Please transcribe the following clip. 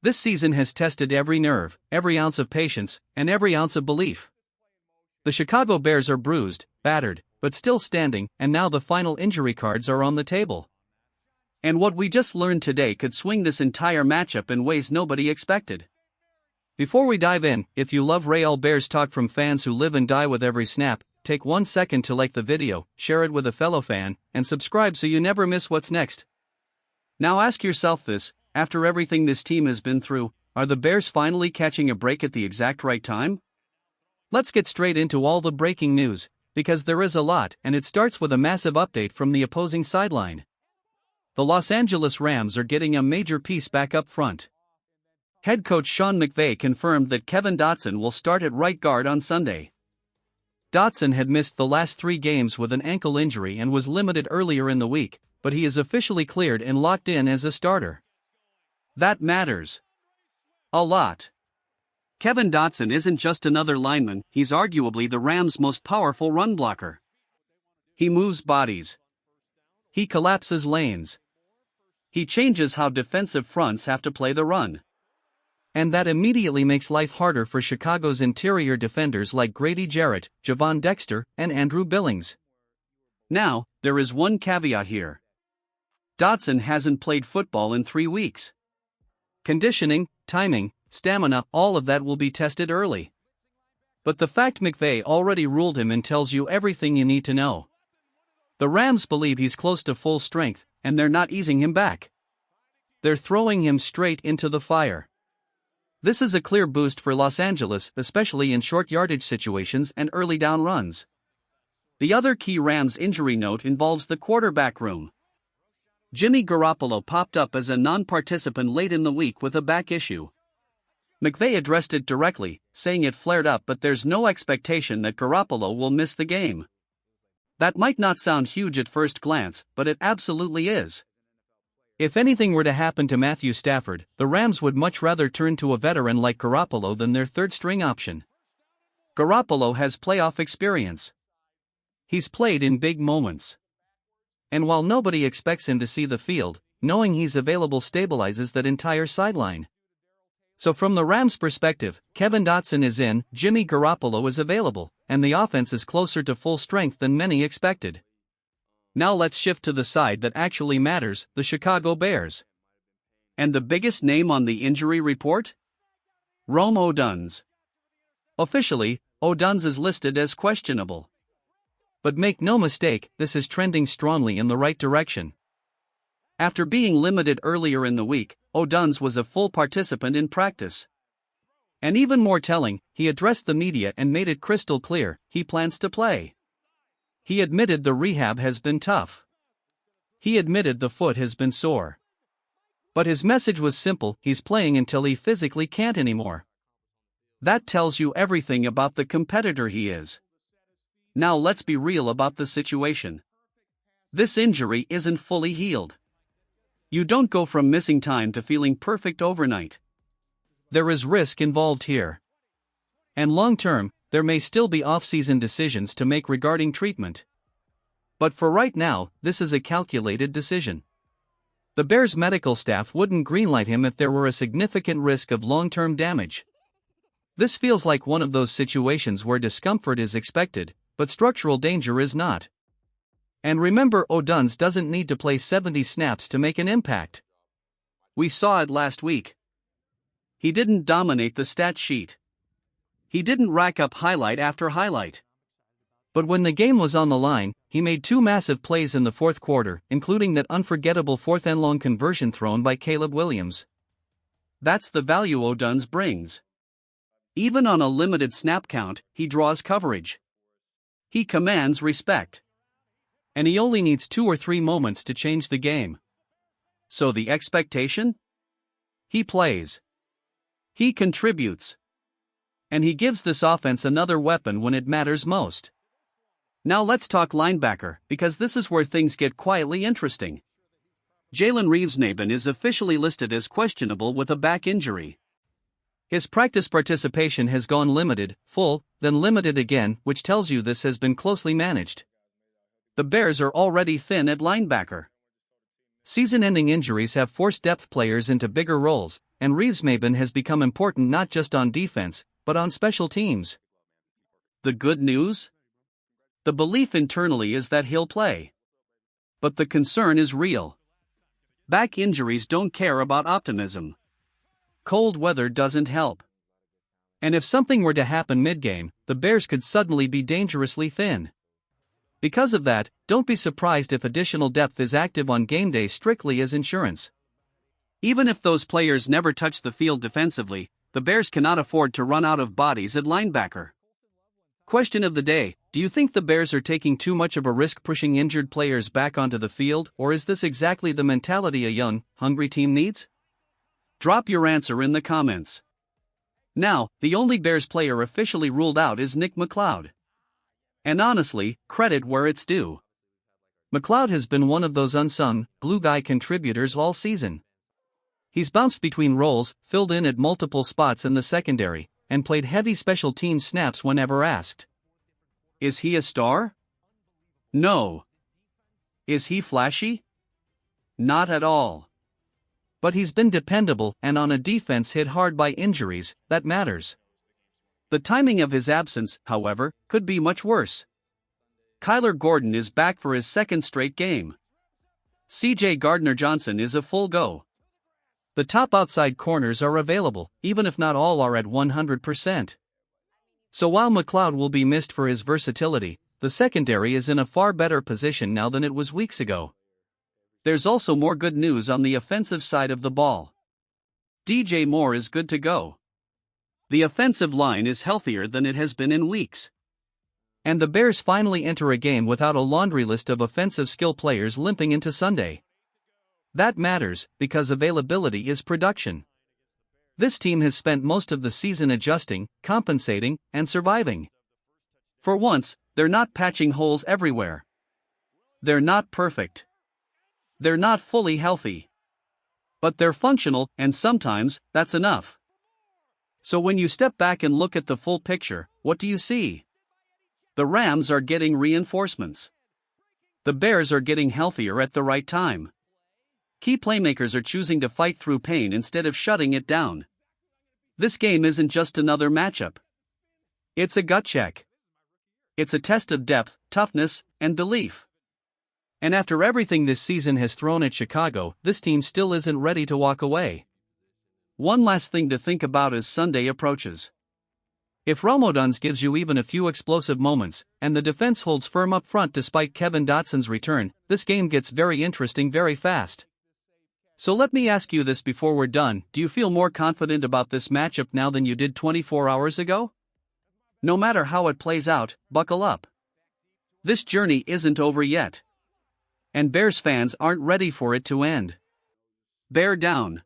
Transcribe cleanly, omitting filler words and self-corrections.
This season has tested every nerve, every ounce of patience, and every ounce of belief. The Chicago Bears are bruised, battered, but still standing, and now the final injury cards are on the table. And what we just learned today could swing this entire matchup in ways nobody expected. Before we dive in, if you love Real Bears talk from fans who live and die with every snap, take 1 second to like the video, share it with a fellow fan, and subscribe so you never miss what's next. Now ask yourself this: after everything this team has been through, are the Bears finally catching a break at the exact right time? Let's get straight into all the breaking news, because there is a lot, and it starts with a massive update from the opposing sideline. The Los Angeles Rams are getting a major piece back up front. Head coach Sean McVay confirmed that Kevin Dotson will start at right guard on Sunday. Dotson had missed the last 3 games with an ankle injury and was limited earlier in the week, but he is officially cleared and locked in as a starter. That matters a lot. Kevin Dotson isn't just another lineman, he's arguably the Rams' most powerful run blocker. He moves bodies. He collapses lanes. He changes how defensive fronts have to play the run. And that immediately makes life harder for Chicago's interior defenders like Grady Jarrett, Javon Dexter, and Andrew Billings. Now, there is one caveat here. Dotson hasn't played football in 3 weeks. Conditioning, timing, stamina, all of that will be tested early. But the fact McVay already ruled him in tells you everything you need to know. The Rams believe he's close to full strength, and they're not easing him back. They're throwing him straight into the fire. This is a clear boost for Los Angeles, especially in short yardage situations and early down runs. The other key Rams injury note involves the quarterback room. Jimmy Garoppolo popped up as a non-participant late in the week with a back issue. McVay addressed it directly, saying it flared up, but there's no expectation that Garoppolo will miss the game. That might not sound huge at first glance, but it absolutely is. If anything were to happen to Matthew Stafford, the Rams would much rather turn to a veteran like Garoppolo than their third-string option. Garoppolo has playoff experience. He's played in big moments. And while nobody expects him to see the field, knowing he's available stabilizes that entire sideline. So from the Rams' perspective, Kevin Dotson is in, Jimmy Garoppolo is available, and the offense is closer to full strength than many expected. Now let's shift to the side that actually matters, the Chicago Bears. And the biggest name on the injury report? Rome Odunze. Officially, Odunze is listed as questionable. But make no mistake, this is trending strongly in the right direction. After being limited earlier in the week, Odunze was a full participant in practice. And even more telling, he addressed the media and made it crystal clear, he plans to play. He admitted the rehab has been tough. He admitted the foot has been sore. But his message was simple: he's playing until he physically can't anymore. That tells you everything about the competitor he is. Now let's be real about the situation. This injury isn't fully healed. You don't go from missing time to feeling perfect overnight. There is risk involved here. And long-term, there may still be off-season decisions to make regarding treatment. But for right now, this is a calculated decision. The Bears' medical staff wouldn't greenlight him if there were a significant risk of long-term damage. This feels like one of those situations where discomfort is expected, but structural danger is not. And remember, Odunze doesn't need to play 70 snaps to make an impact. We saw it last week. He didn't dominate the stat sheet. He didn't rack up highlight after highlight. But when the game was on the line, he made 2 massive plays in the fourth quarter, including that unforgettable 4th-and-long conversion thrown by Caleb Williams. That's the value Odunze brings. Even on a limited snap count, he draws coverage. He commands respect. And he only needs 2 or 3 moments to change the game. So the expectation? He plays. He contributes. And he gives this offense another weapon when it matters most. Now let's talk linebacker, because this is where things get quietly interesting. Jalen Reeves-Maybin is officially listed as questionable with a back injury. His practice participation has gone limited, full, then limited again, which tells you this has been closely managed. The Bears are already thin at linebacker. Season-ending injuries have forced depth players into bigger roles, and Reeves-Maybin has become important not just on defense, but on special teams. The good news? The belief internally is that he'll play. But the concern is real. Back injuries don't care about optimism. Cold weather doesn't help. And if something were to happen mid-game, the Bears could suddenly be dangerously thin. Because of that, don't be surprised if additional depth is active on game day strictly as insurance. Even if those players never touch the field defensively, the Bears cannot afford to run out of bodies at linebacker. Question of the day: do you think the Bears are taking too much of a risk pushing injured players back onto the field, or is this exactly the mentality a young, hungry team needs? Drop your answer in the comments. Now, the only Bears player officially ruled out is Nick McCloud. And honestly, credit where it's due. McCloud has been one of those unsung, glue guy contributors all season. He's bounced between roles, filled in at multiple spots in the secondary, and played heavy special teams snaps whenever asked. Is he a star? No. Is he flashy? Not at all. But he's been dependable, and on a defense hit hard by injuries, that matters. The timing of his absence, however, could be much worse. Kyler Gordon is back for his second straight game. C.J. Gardner-Johnson is a full go. The top outside corners are available, even if not all are at 100%. So while McCloud will be missed for his versatility, the secondary is in a far better position now than it was weeks ago. There's also more good news on the offensive side of the ball. DJ Moore is good to go. The offensive line is healthier than it has been in weeks. And the Bears finally enter a game without a laundry list of offensive skill players limping into Sunday. That matters, because availability is production. This team has spent most of the season adjusting, compensating, and surviving. For once, they're not patching holes everywhere. They're not perfect. They're not fully healthy. But they're functional, and sometimes, that's enough. So when you step back and look at the full picture, what do you see? The Rams are getting reinforcements. The Bears are getting healthier at the right time. Key playmakers are choosing to fight through pain instead of shutting it down. This game isn't just another matchup. It's a gut check. It's a test of depth, toughness, and belief. And after everything this season has thrown at Chicago, this team still isn't ready to walk away. One last thing to think about as Sunday approaches. If Odunze gives you even a few explosive moments, and the defense holds firm up front despite Kevin Dotson's return, this game gets very interesting very fast. So let me ask you this before we're done: do you feel more confident about this matchup now than you did 24 hours ago? No matter how it plays out, buckle up. This journey isn't over yet. And Bears fans aren't ready for it to end. Bear down.